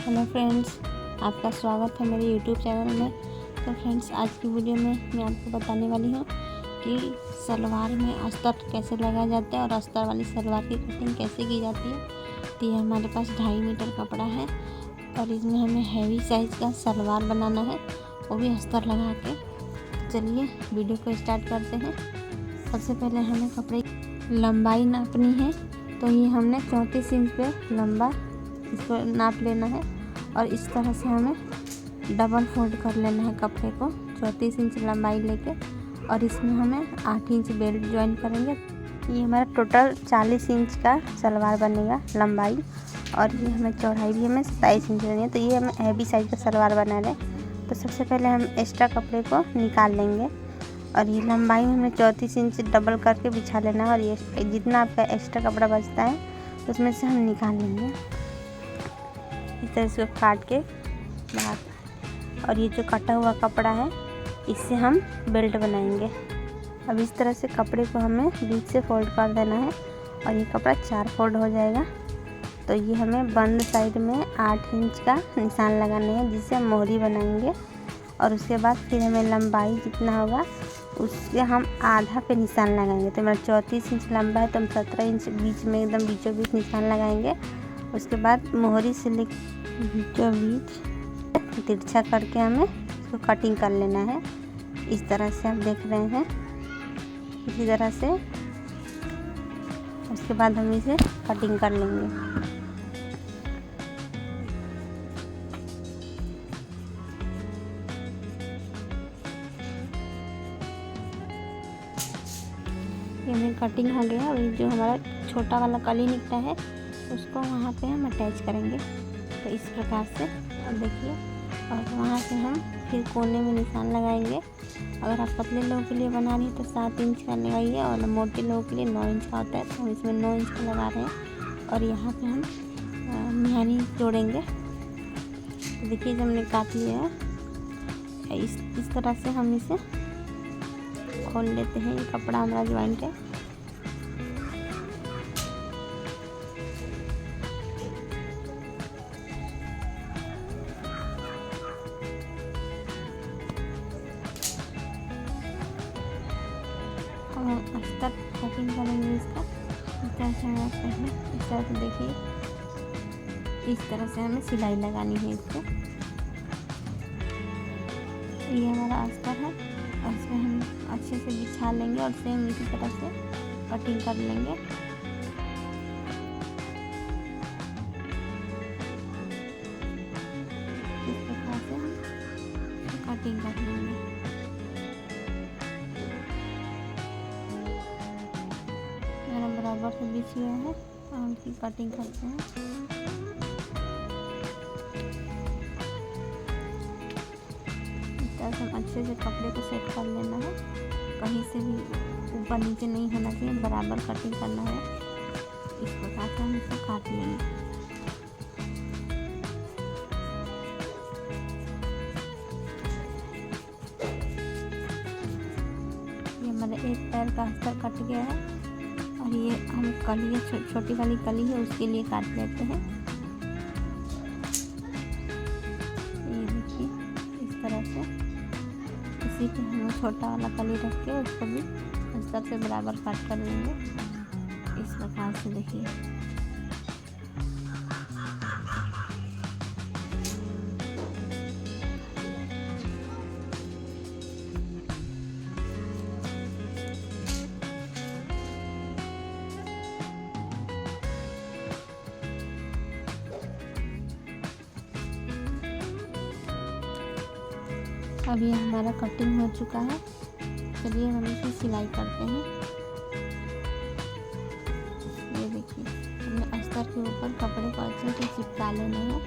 Hello friends, आपका स्वागत है मेरे यूट्यूब चैनल में। तो फ्रेंड्स, आज की वीडियो में मैं आपको बताने वाली हूँ कि सलवार में अस्तर कैसे लगाया जाता है और अस्तर वाली सलवार की कटिंग कैसे की जाती है। तो ये हमारे पास 2.5 मीटर कपड़ा है और इसमें हमें हैवी साइज़ का सलवार बनाना है, वो भी अस्तर लगा के। चलिए वीडियो को स्टार्ट करते हैं। सबसे पहले हमें कपड़े की लंबाई नापनी है। तो ये हमने 34 इंच पे लंबा इसको नाप लेना है और इस तरह से हमें डबल फोल्ड कर लेना है कपड़े को 34 इंच लंबाई लेके, और इसमें हमें 8 इंच बेल्ट ज्वाइन करेंगे। ये हमारा टोटल 40 इंच का सलवार बनेगा लंबाई, और ये हमें चौड़ाई भी हमें 27 इंच लेनी है। तो ये हमें हैवी साइज का सलवार बना रहे हैं। तो सबसे पहले हम एक्स्ट्रा कपड़े को निकाल लेंगे और ये लंबाई में हमें 34 इंच डबल करके बिछा लेना है, और ये जितना आपका एक्स्ट्रा कपड़ा बचता है उसमें से हम निकाल लेंगे इस तरह से काट के बाहर। और ये जो कटा हुआ कपड़ा है इससे हम बेल्ट बनाएंगे। अब इस तरह से कपड़े को हमें बीच से फोल्ड कर देना है और ये कपड़ा 4 फोल्ड हो जाएगा। तो ये हमें बंद साइड में 8 इंच का निशान लगाना है जिससे हम मोहरी बनाएंगे। और उसके बाद फिर हमें लंबाई जितना होगा उससे हम आधा पे निशान लगाएंगे। तो मेरा 34 इंच लंबा है तो हम 17 इंच बीच में एकदम बीचों बीच निशान लगाएंगे। उसके बाद मोहरी से बीचों बीच तिरछा करके हमें इसको कटिंग कर लेना है। इस तरह से आप देख रहे हैं, इसी तरह से। उसके बाद हम इसे कटिंग कर लेंगे। ये मेरी कटिंग हो गया। और जो हमारा छोटा वाला कली निकला है उसको वहाँ पे हम अटैच करेंगे। तो इस प्रकार से अब देखिए, और वहाँ से हम फिर कोने में निशान लगाएंगे। अगर आप पतले लोगों के लिए बना रही हैं तो 7 इंच का लगाइए, और मोटे लोगों के लिए 9 इंच का होता है तो हम इसमें 9 इंच का लगा रहे हैं। और यहाँ पे हम मियानी जोड़ेंगे। तो देखिए, जब हमने काट लिया है इस तरह से हम इसे खोल लेते हैं। ये कपड़ा हमारा ज्वाइंट है। अस्तर कटिंग करेंगे इसका। इस तरह से हमें पहले इस तरह से देखिए, इस तरह से हमें सिलाई लगानी है इसको। ये हमारा अस्तर है और इसे हम अच्छे से बिछा लेंगे और सेम इसी तरह से कटिंग कर लेंगे। इस प्रकार से हम कटिंग कर लेंगे। बराबर से बिछ गया है और हम इसकी कटिंग करते हैं। इस तरह से हम अच्छे से कपड़े को सेट कर लेना है। कहीं से भी ऊपर नीचे नहीं होना चाहिए, बराबर कटिंग करना है। इस प्रकार से हम इसे काट लेंगे। ये हमारे एक पैर का अस्तर कट गया है, और ये हम कली छोटी वाली कली है उसके लिए काट लेते हैं। ये देखिए, इस तरह से इसी पे हम छोटा वाला कली रख के उसको भी अस्तर से बराबर काट कर लेंगे। इस प्रकार से देखिए। अब ये हमारा कटिंग हो चुका है। चलिए हम इसे सिलाई करते हैं। ये देखिए, हमने अस्तर के ऊपर कपड़े को अच्छे से चिपका लेना है।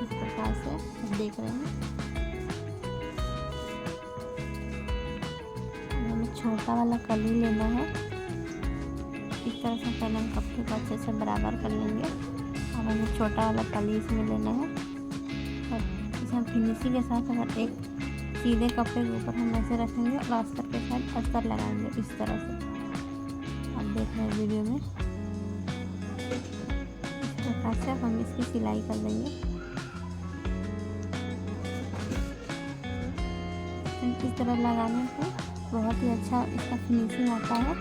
इस प्रकार से आप देख रहे हैं। हमें छोटा वाला कली लेना है। इस तरह से पहले हम कपड़े को अच्छे से बराबर कर लेंगे। अब हमें छोटा वाला कली इसमें लेना है और इसे हम फिनिशिंग के साथ अगर एक सीधे कपड़े के ऊपर हम ऐसे रखेंगे और अस्तर के साथ अस्तर लगाएंगे। इस तरह से आप देख रहे हैं वीडियो में। इस प्रकार से अब हम इसकी सिलाई कर देंगे। इस तरह लगाने पर बहुत ही अच्छा इसका फिनिशिंग आता है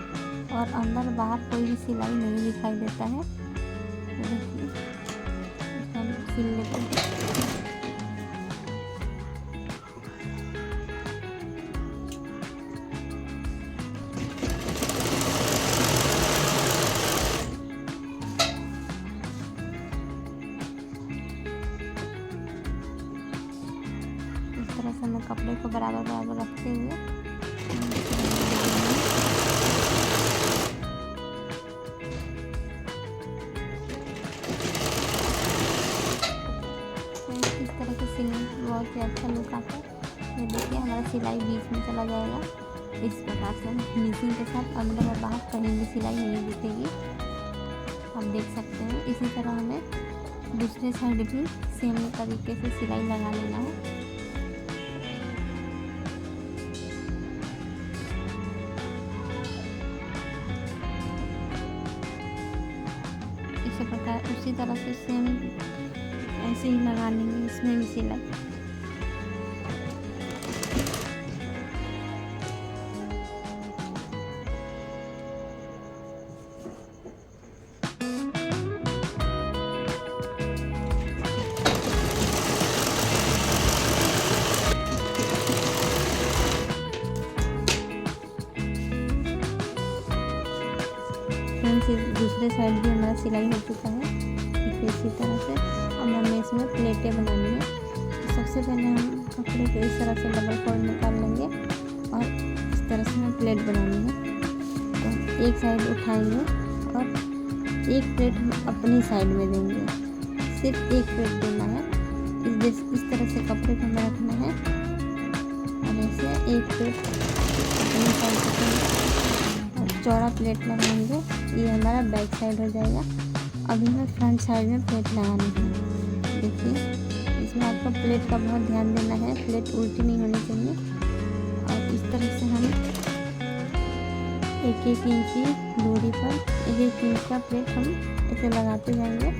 और अंदर बाहर कोई भी सिलाई नहीं दिखाई देता है। तो देखिए हम सिल लेते हैं। इस तरह से मैं कपड़े को बराबर बराबर रखते हुए इस तरह से सिलने बहुत ही अच्छा लुक आता है। ये देखिए हमारा सिलाई बीच में चला जाएगा। इस प्रकार से फिनिशिंग के साथ अंदर और बाहर कहीं भी सिलाई नहीं दिखेगी, आप देख सकते हैं। इसी तरह हमें दूसरे साइड भी सेम तरीके से सिलाई लगा लेना है। इसी प्रकार उसी तरह से सेम ऐसे ही लगा लेंगे इसमें भी सिलाई। दूसरे साइड भी हमारा सिलाई हो चुका है। देखिए इसी तरह से अब हमें इसमें प्लेटें बनानी है। तो सबसे पहले हम कपड़े को इस तरह से डबल फोल्ड निकाल लेंगे और इस तरह से हमें प्लेट बनानी है। तो एक साइड उठाएंगे और एक प्लेट हम अपनी साइड में देंगे, सिर्फ एक प्लेट देना है। इस तरह से कपड़े को हमें रखना है और ऐसे एक प्लेट अपनी साइड पर चौड़ा प्लेट लगाएंगे। ये हमारा बैक साइड हो जाएगा। अभी हमें फ्रंट साइड में प्लेट लगानी है। देखिए इसमें आपको प्लेट का बहुत ध्यान देना है, प्लेट उल्टी नहीं होनी चाहिए। और इस तरह से हम एक एक इंची दूरी पर एक एक इंच का प्लेट हम ऐसे लगाते जाएंगे।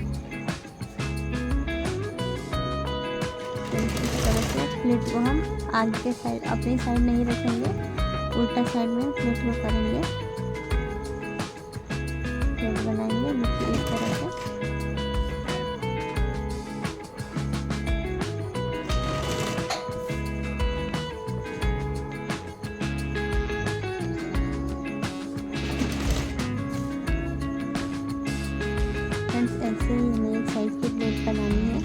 तो इस तरह से प्लेट को हम आगे के साइड अपनी साइड नहीं रखेंगे, उल्टा साइड में प्लेट को करेंगे, प्लेट बनाएंगे। देखिए इस तरह से फ्रेंड्स ऐसे ही हमें एक साइज की प्लेट बनानी है।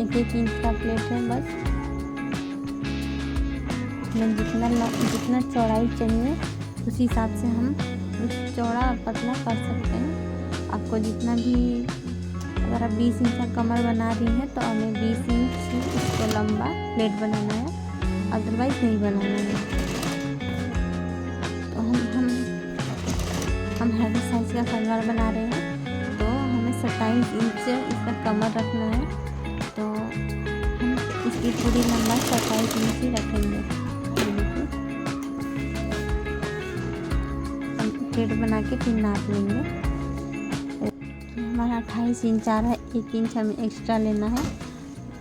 एक एक इंच का प्लेट है बस। हमें जितना चौड़ाई चाहिए उस हिसाब से हम चौड़ा और पतला कर सकते हैं। आपको जितना भी, अगर आप 20 इंच का कमर बना रही हैं तो हमें 20 इंच इसको लंबा प्लेट बनाना है, अदरवाइज नहीं बनाना है। तो हम हैवी साइज का सलवार बना रहे हैं तो हमें 27 इंच इसका कमर रखना है। तो हम इसकी पूरी लंबाई 27 इंच ही रखेंगे। प्लेट बना के फिर नाप लेंगे। हमारा 28 इंच आ रहा है, 1 इंच हमें एक्स्ट्रा लेना है।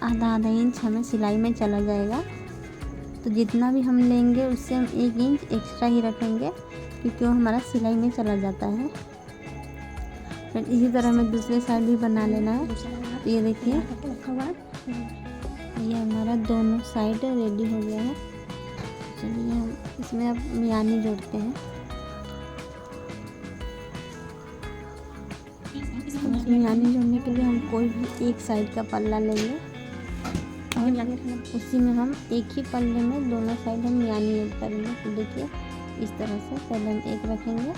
आधा इंच हमें सिलाई में चला जाएगा। तो जितना भी हम लेंगे उससे हम 1 इंच एक्स्ट्रा ही रखेंगे क्योंकि वो हमारा सिलाई में चला जाता है। फिर इसी तरह हमें दूसरे साइड भी बना लेना है। तो ये देखिए ये हमारा दोनों साइड रेडी हो गया है। चलिए हम इसमें अब मियानी जोड़ते हैं। मियानी जोड़ने के लिए हम कोई भी एक साइड का पल्ला लेंगे और उसी में हम एक ही पल्ले में दोनों साइड हम मियानी ऐड करेंगे। तो देखिए इस तरह से पहले हम एक रखेंगे,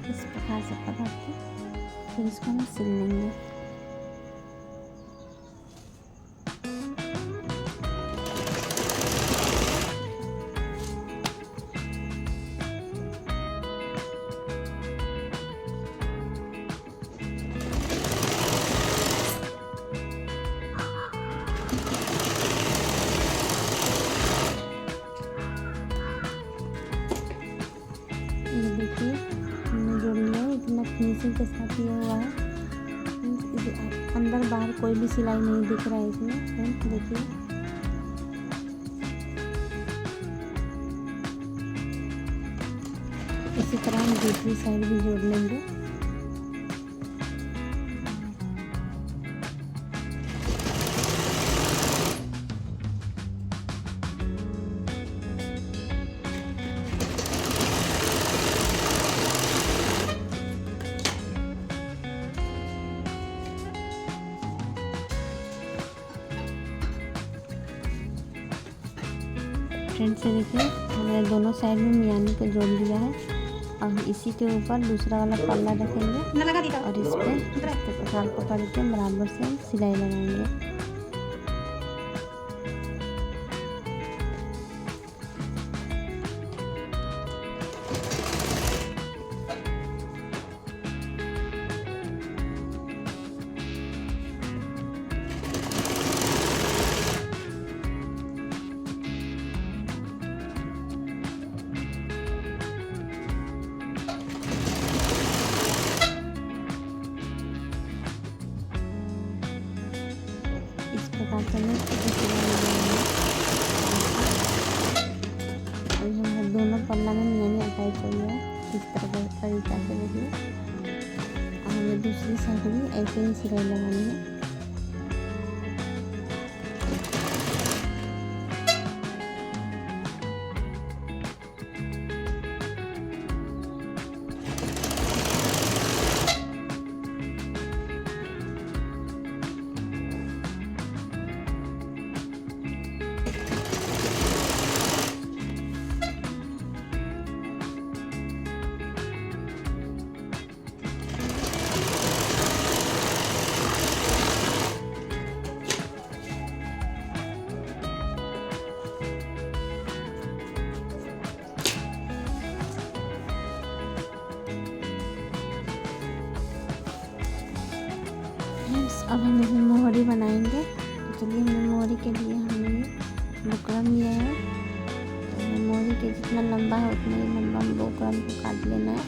इस प्रकार से पकड़ के फिर इसको हम सिल लेंगे। ये देखिए हमने जोड़ लिया है। इतना फिनिशिंग फिनिशिंग के साथ ये हुआ है। अंदर बाहर कोई भी सिलाई नहीं दिख रहा है इसमें। फ्रेंड्स देखिए, इसी तरह हम दूसरी साइड भी जोड़ लेंगे। फ्रेंड्स से देखिए, हमने दोनों साइड में मियानी को जोड़ लिया है। अब इसी के ऊपर दूसरा वाला पल्ला रखेंगे और इस पर पकड़ पकड़ के बराबर से सिलाई लगाएंगे। इस प्रकार से हमें अभी हमारे दोनों पल्ला में मियानी अटैच हो गया है। इस तरह तरीका से देखिए, और हमें दूसरी साइड भी ऐसे ही सिलाई लगानी है। अब हम इसमें मोहरी बनाएंगे। तो चलिए, हमने मोहरी के लिए हमने बुकरम लिया है। तो मोहरी के जितना लंबा है उतना ही लंबा बुकरम को काट लेना है।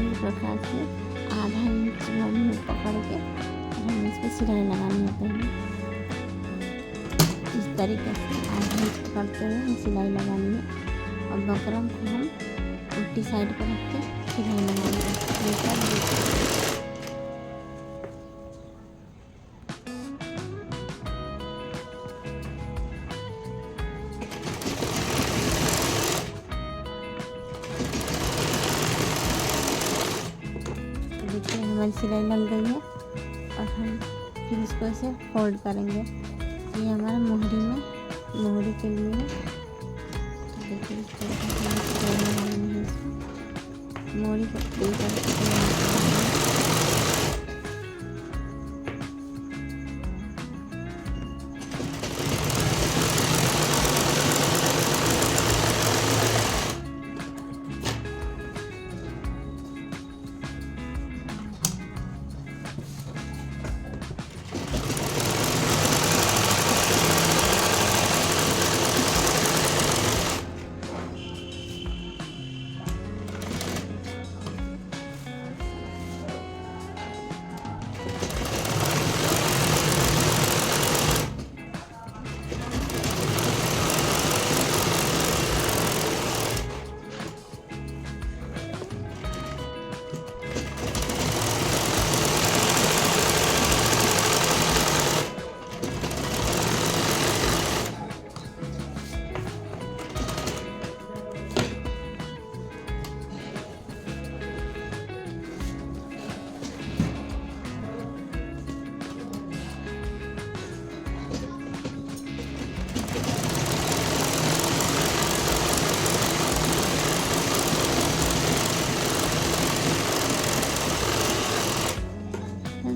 इस प्रकार से आधा इंच हम पकड़ के हम इस पर सिलाई लगानी है। पहले इस तरीके से आधा इंच पकड़ते हुए हम सिलाई लगानी है और बुकरम को हम उल्टी साइड पर रख के सिलाई लगाएंगे। देखिए, हमारी सिलाई लग गई है और हम फिर इसको ऐसे फोल्ड करेंगे। ये हमारा मोहरी के लिए है। तो देखिए, इस तरह से हमें सिलाई लगानी है। इसमें मोहरी को पूरी तरह से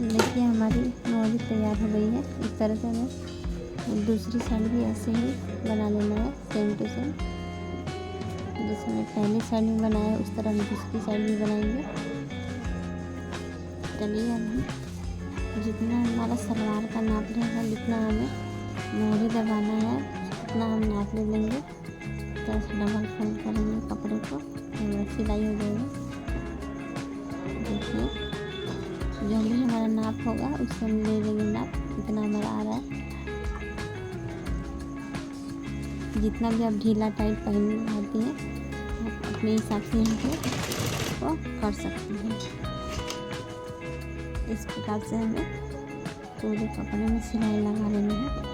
देखिए, हमारी मोहरी तैयार हो गई है। इस तरह से हमें दूसरी साइड भी ऐसे ही बना लेना है, सेम टू सेम। जैसे हमने पहली साइड में बनाया है उस तरह हम दूसरी साइड भी बनाएंगे। चलिए, अब हम जितना हमारा सलवार का नाप रहेगा, जितना हमें मोहरी दबाना है उतना हम नाप ले लेंगे। तो डबल फोल्ड करेंगे कपड़े को, हमारा सिलाई हो जाएगी। देखिए, जो भी हमारा नाप होगा उससे हम ले लेंगे नाप कितना हमारा आ रहा है। जितना भी आप ढीला टाइट पहन होती हैं आप अपने हिसाब से यहाँ पे वो कर सकती हैं। इस प्रकार से हमें पूरे कपड़े में सिलाई लगा लेनी है।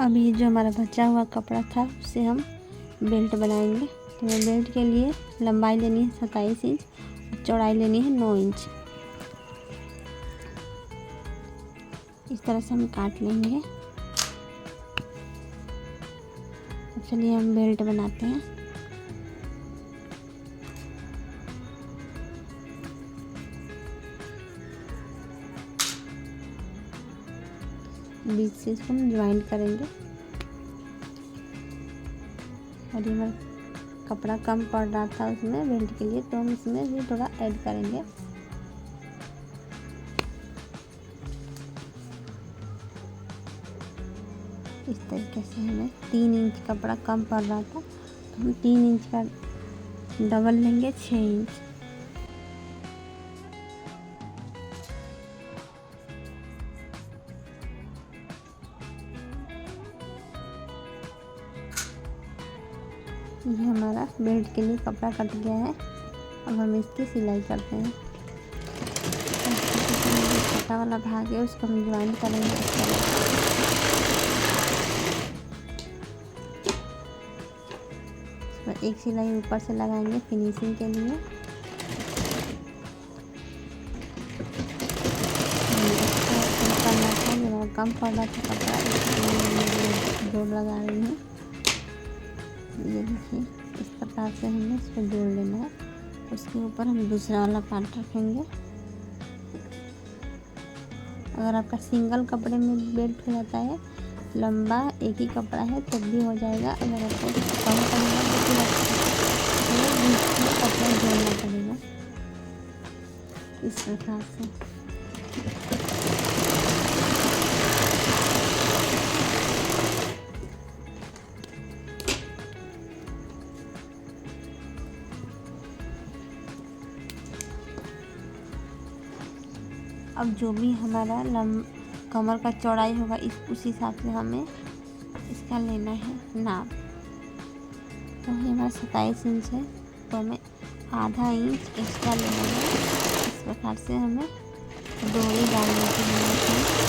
अब ये जो हमारा बचा हुआ कपड़ा था उससे हम बेल्ट बनाएंगे। तो बेल्ट के लिए लंबाई लेनी है 27 इंच और चौड़ाई लेनी है 9 इंच। इस तरह से हम काट लेंगे। तो चलिए हम बेल्ट बनाते हैं। बीच से इसको हम ज्वाइन करेंगे और ये हमारा कपड़ा कम पड़ रहा था उसमें बेल्ट के लिए, तो हम इसमें भी थोड़ा ऐड करेंगे। इस तरीके से हमें 3 इंच कपड़ा कम पड़ रहा था तो हम 3 इंच का डबल लेंगे 6 इंच। ये हमारा बेल्ट के लिए कपड़ा कट गया है। अब हम इसकी सिलाई करते हैं। छोटा वाला भाग है उसको हम ज्वाइन करेंगे। एक सिलाई ऊपर से लगाएंगे फिनिशिंग के लिए। करना था जो कम पड़ रहा था कपड़ा, जोड़ लगा रही हूँ। ये देखिए इस प्रकार से हमें इसको जोड़ लेना है। उसके ऊपर हम दूसरा वाला पार्ट रखेंगे। अगर आपका सिंगल कपड़े में बेल्ट हो जाता है, लंबा एक ही कपड़ा है तब भी हो जाएगा। अगर आपको कम करना है तो बीच में कपड़ा जोड़ना पड़ेगा इस प्रकार से। अब जो भी हमारा कमर का चौड़ाई होगा उस हिसाब से हमें इसका लेना है नाप। तो ये हमारा 27 इंच है तो हमें आधा इंच एक्स्ट्रा लेना है। इस प्रकार से हमें डोरी डालने की जरूरत है।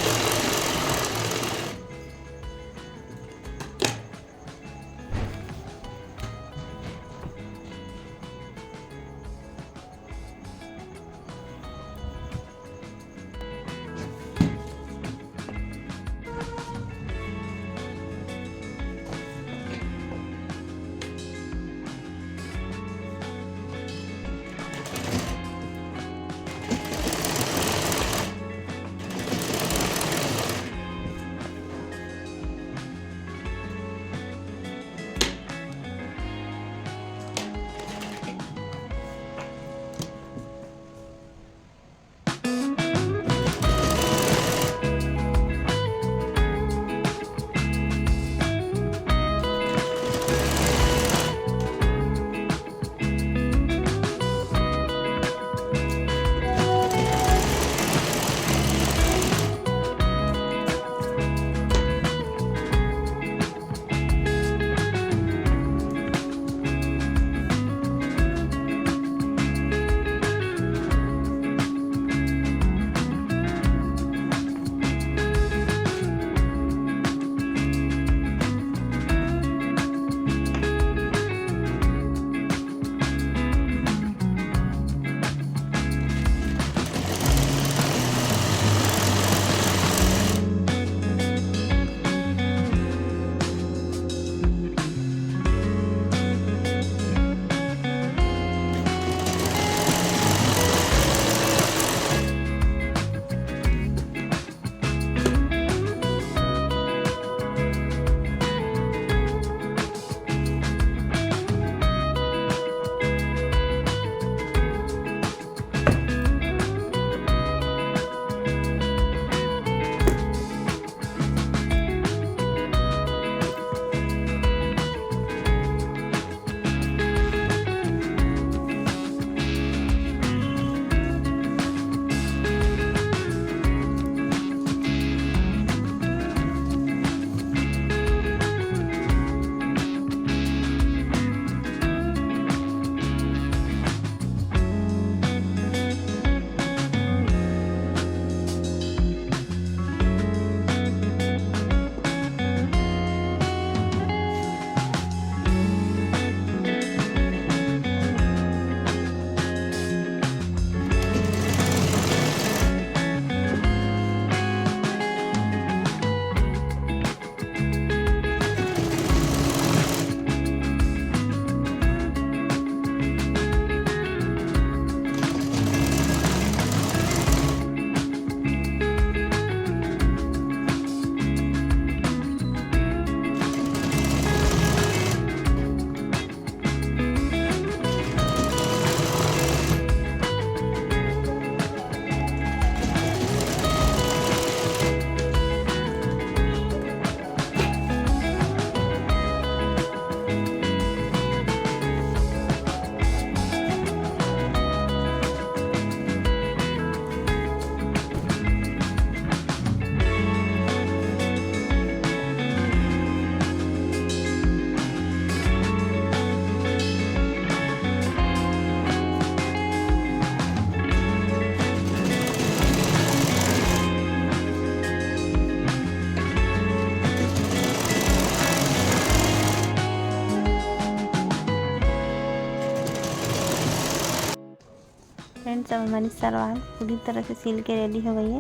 फ्रेंड्स अब हमारी सलवार पूरी तरह से सिल के रेडी हो गई है।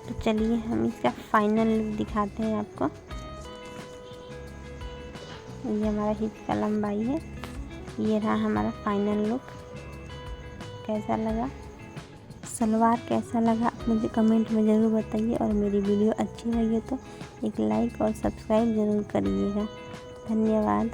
तो चलिए हम इसका फाइनल लुक दिखाते हैं आपको। ये हमारा हिप का लंबाई है, ये रहा हमारा फाइनल लुक। कैसा लगा, सलवार कैसा लगा आप मुझे कमेंट में ज़रूर बताइए, और मेरी वीडियो अच्छी लगी तो एक लाइक और सब्सक्राइब ज़रूर करिएगा। धन्यवाद।